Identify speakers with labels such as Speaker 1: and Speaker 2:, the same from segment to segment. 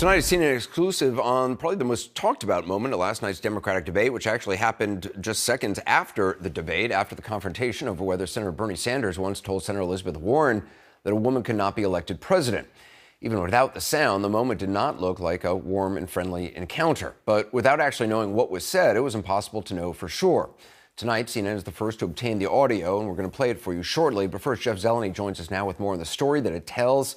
Speaker 1: Tonight is CNN exclusive on probably the most talked about moment of last night's Democratic debate, which actually happened just seconds after the debate, after the confrontation over whether Senator Bernie Sanders once told Senator Elizabeth Warren that a woman could not be elected president. Even without the sound, the moment did not look like a warm and friendly encounter. But without actually knowing what was said, it was impossible to know for sure. Tonight, CNN is the first to obtain the audio, and we're going to play it for you shortly. But first, Jeff Zeleny joins us now with more on the story that it tells.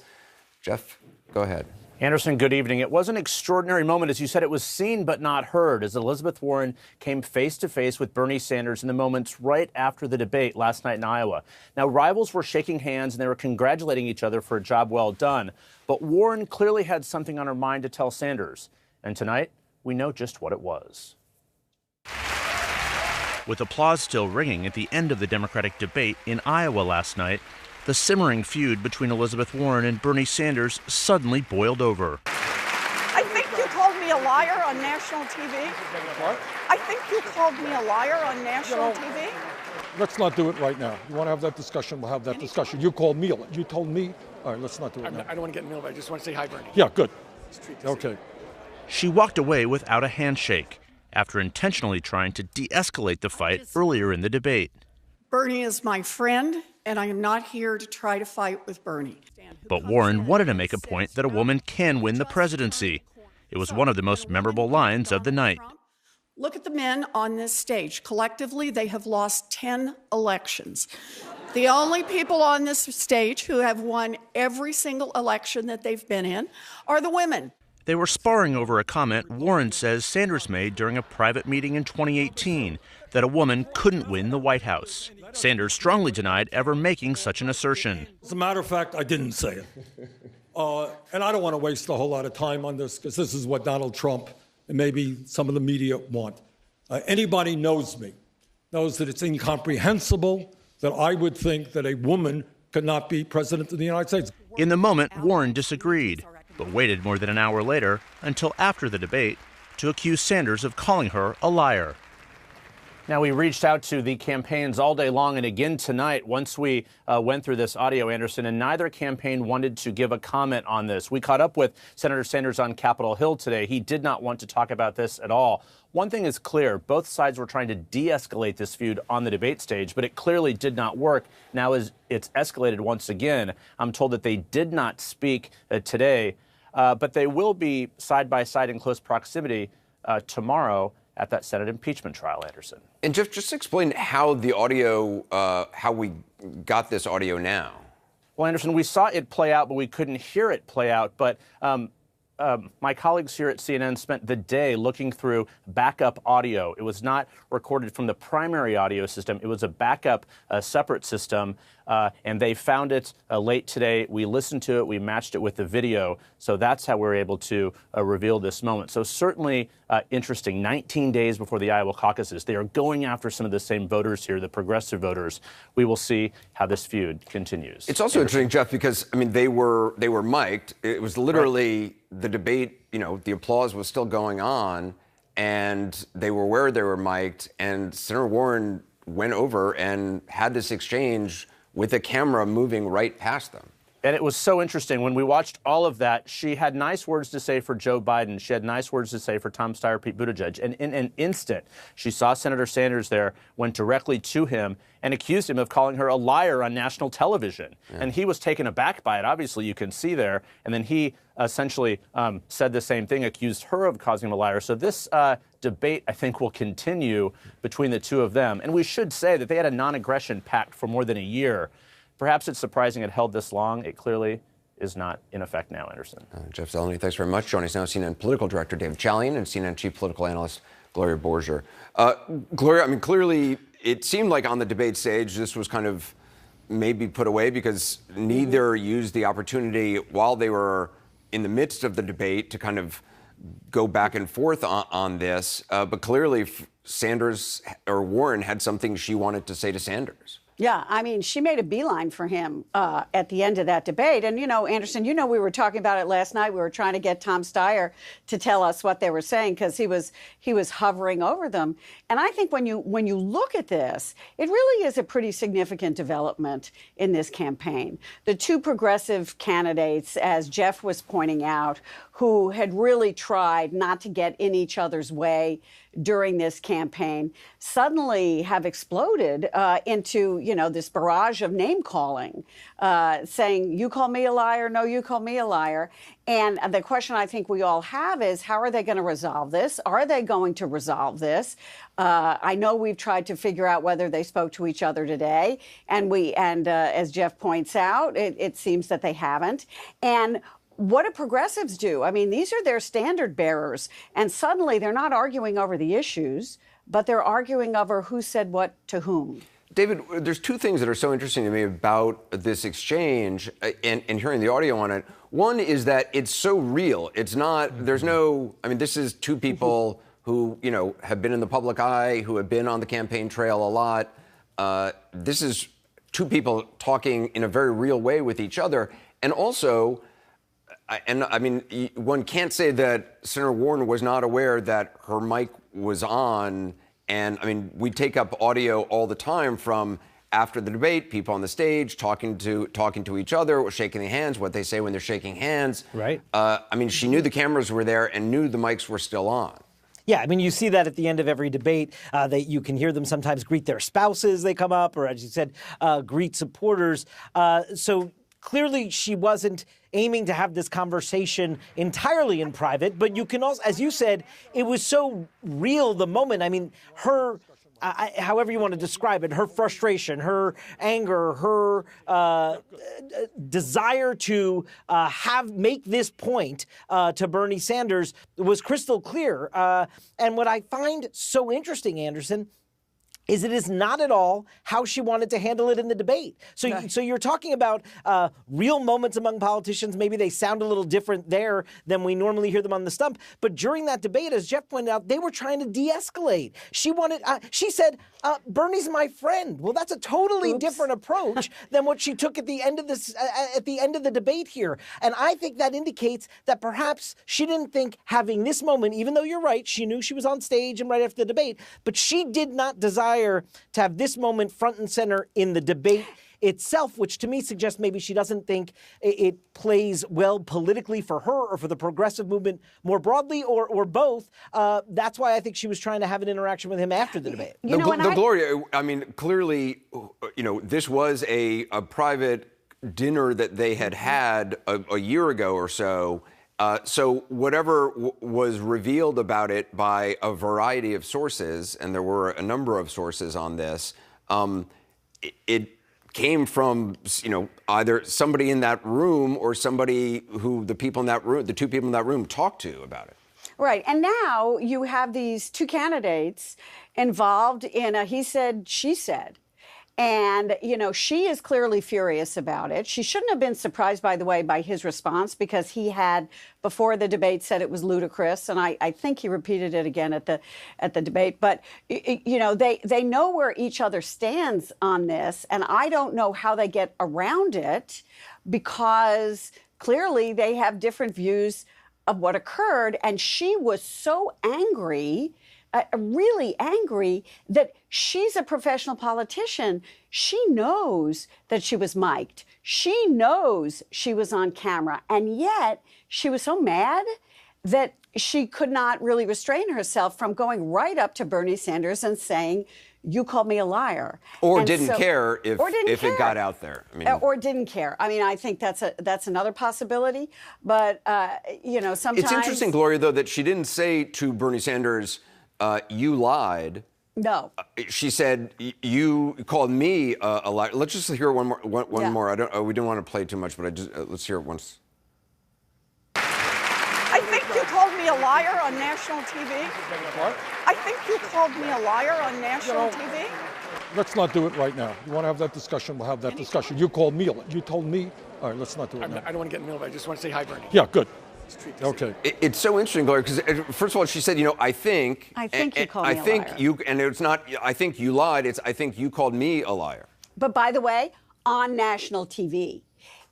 Speaker 1: Jeff, go ahead.
Speaker 2: Anderson, good evening. It was an extraordinary moment. As you said, it was seen but not heard as Elizabeth Warren came face to face with Bernie Sanders in the moments right after the debate last night in Iowa. Now, rivals were shaking hands and they were congratulating each other for a job well done. But Warren clearly had something on her mind to tell Sanders. And tonight, we know just what it was. With applause still ringing at the end of the Democratic debate in Iowa last night, the simmering feud between Elizabeth Warren and Bernie Sanders suddenly boiled over.
Speaker 3: I think you called me a liar on national TV.
Speaker 4: What?
Speaker 3: I think you called me a liar on national TV.
Speaker 4: Let's not do it right now. You want to have that discussion, we'll have that discussion. You called me, you told me. All right, let's not do it now.
Speaker 5: I don't want to get in the middle of it. I just want to say hi, Bernie.
Speaker 4: Yeah, good. Okay.
Speaker 2: She walked away without a handshake after intentionally trying to de-escalate the fight earlier in the debate.
Speaker 3: Bernie is my friend, and I am not here to try to fight with Bernie.
Speaker 2: But Warren wanted to make a point that a woman can win the presidency. It was one of the most memorable lines of the night.
Speaker 3: Look at the men on this stage. Collectively, they have lost 10 elections. The only people on this stage who have won every single election that they've been in are the women.
Speaker 2: They were sparring over a comment Warren says Sanders made during a private meeting in 2018 that a woman couldn't win the White House. Sanders strongly denied ever making such an assertion.
Speaker 4: As a matter of fact, I didn't say it. And I don't want to waste a whole lot of time on this because this is what Donald Trump and maybe some of the media want. Anybody knows me, knows that it's incomprehensible that I would think that a woman could not be president of the United States.
Speaker 2: In the moment, Warren disagreed, but waited more than an hour later until after the debate to accuse Sanders of calling her a liar. Now, we reached out to the campaigns all day long and again tonight once we went through this audio, Anderson, and neither campaign wanted to give a comment on this. We caught up with Senator Sanders on Capitol Hill today. He did not want to talk about this at all. One thing is clear. Both sides were trying to de-escalate this feud on the debate stage, but it clearly did not work. Now, as it's escalated once again, I'm told that they did not speak today, but they will be side by side in close proximity tomorrow at that Senate impeachment trial, Anderson.
Speaker 1: And Jeff, just explain how the audio, how we got this audio now.
Speaker 2: Well, Anderson, we saw it play out, but we couldn't hear it play out. But my colleagues here at CNN spent the day looking through backup audio. It was not recorded from the primary audio system. It was a backup, separate system, and they found it late today. We listened to it. We matched it with the video. So that's how we were able to reveal this moment. So certainly interesting. 19 days before the Iowa caucuses, they are going after some of the same voters here, the progressive voters. We will see how this feud continues.
Speaker 1: It's also interesting, Jeff, because, I mean, they were mic'd. It was literally the debate, you know, the applause was still going on, and they were where they were mic'd, and Senator Warren went over and had this exchange with a camera moving right past them.
Speaker 2: And it was so interesting. When we watched all of that, she had nice words to say for Joe Biden. She had nice words to say for Tom Steyer, Pete Buttigieg. And in an instant, she saw Senator Sanders there, went directly to him, and accused him of calling her a liar on national television. Yeah. And he was taken aback by it, obviously, you can see there. And then he essentially said the same thing, accused her of causing him a liar. So this debate, I think, will continue between the two of them. And we should say that they had a non-aggression pact for more than a year. Perhaps it's surprising it held this long. It clearly is not in effect now, Anderson.
Speaker 1: Jeff Zeleny, thanks very much. Joining us now, CNN political director David Chalian and CNN chief political analyst Gloria Borger. Gloria, I mean, clearly it seemed like on the debate stage this was kind of maybe put away because neither used the opportunity while they were in the midst of the debate to kind of go back and forth on this. But clearly Sanders or Warren had something she wanted to say to Sanders.
Speaker 6: Yeah, I mean, she made a beeline for him at the end of that debate. And, you know, Anderson, you know, we were talking about it last night. We were trying to get Tom Steyer to tell us what they were saying because he was hovering over them. And I think when you look at this, it really is a pretty significant development in this campaign. The two progressive candidates, as Jeff was pointing out, who had really tried not to get in each other's way during this campaign, suddenly have exploded into, you know, this barrage of name calling, saying, you call me a liar, no, you call me a liar. And the question I think we all have is, how are they going to resolve this? Are they going to resolve this? I know we've tried to figure out whether they spoke to each other today, and as Jeff points out, it seems that they haven't. And what do progressives do? I mean, these are their standard bearers, and suddenly they're not arguing over the issues, but they're arguing over who said what to whom.
Speaker 1: David, there's two things that are so interesting to me about this exchange and hearing the audio on it. One is that it's so real. It's not, there's no, I mean, this is two people who, you know, have been in the public eye, who have been on the campaign trail a lot. This is two people talking in a very real way with each other. And also, I mean, one can't say that Senator Warren was not aware that her mic was on. And I mean, we take up audio all the time from after the debate, people on the stage talking to each other, or shaking their hands, what they say when they're shaking hands.
Speaker 7: Right.
Speaker 1: I mean, she knew the cameras were there and knew the mics were still on.
Speaker 7: Yeah, I mean, you see that at the end of every debate. You can hear them sometimes greet their spouses, they come up, or as you said, greet supporters. So clearly she wasn't aiming to have this conversation entirely in private, but you can also, as you said, it was so real, the moment. I mean, her, however you want to describe it, her frustration, her anger, her desire to make this point to Bernie Sanders was crystal clear. And what I find so interesting, Anderson, is it is not at all how she wanted to handle it in the debate. So you're talking about real moments among politicians. Maybe they sound a little different there than we normally hear them on the stump. But during that debate, as Jeff pointed out, they were trying to de-escalate. She said, Bernie's my friend. Well, that's a totally different approach than what she took at the end of the debate here. And I think that indicates that perhaps she didn't think having this moment, even though you're right, she knew she was on stage and right after the debate, but she did not desire to have this moment front and center in the debate itself, which to me suggests maybe she doesn't think it plays well politically for her or for the progressive movement more broadly, or both. That's why I think she was trying to have an interaction with him after the debate.
Speaker 1: Gloria, I mean, clearly, you know, this was a private dinner that they had a year ago or so. So whatever was revealed about it by a variety of sources, and there were a number of sources on this, it came from, you know, either somebody in that room or somebody who the two people in that room talked to about it.
Speaker 6: Right. And now you have these two candidates involved in a he said, she said. And, you know, she is clearly furious about it. She shouldn't have been surprised, by the way, by his response, because he had, before the debate, said it was ludicrous. And I think he repeated it again at the debate. But, you know, they know where each other stands on this. And I don't know how they get around it, because clearly they have different views of what occurred. And she was so angry, really angry, that she's a professional politician. She knows that she was mic'd. She knows she was on camera. And yet she was so mad that she could not really restrain herself from going right up to Bernie Sanders and saying, you called me a liar.
Speaker 1: Or didn't care if it got out there. I mean,
Speaker 6: or didn't care. I mean, I think that's another possibility. But, you know, sometimes...
Speaker 1: It's interesting, Gloria, though, that she didn't say to Bernie Sanders, you lied.
Speaker 6: No.
Speaker 1: She said, you called me a liar. Let's just hear one more. More. We didn't want to play too much, but let's hear it once.
Speaker 3: I think you called me a liar on national TV.
Speaker 4: What?
Speaker 3: I think you called me a liar on national TV.
Speaker 4: Let's not do it right now. You want to have that discussion, we'll have that discussion. You called me, you told me. All right, let's not do it now.
Speaker 5: I don't want to get in the middle of it. I just want to say hi, Bernie.
Speaker 4: Yeah, good. Okay.
Speaker 1: It's so interesting, Gloria, because first of all, she said, you know, I think
Speaker 6: you called me a liar.
Speaker 1: And it's not, I think you lied. It's, I think you called me a liar.
Speaker 6: But by the way, on national TV,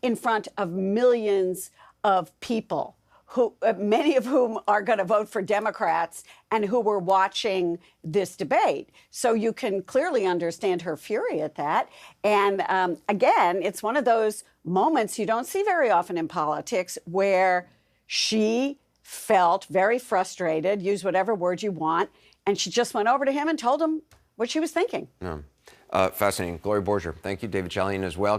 Speaker 6: in front of millions of people, who many of whom are going to vote for Democrats and who were watching this debate. So you can clearly understand her fury at that. And again, it's one of those moments you don't see very often in politics where she felt very frustrated, use whatever word you want, and she just went over to him and told him what she was thinking.
Speaker 1: Fascinating. Gloria Borger, thank you. David Chalian as well.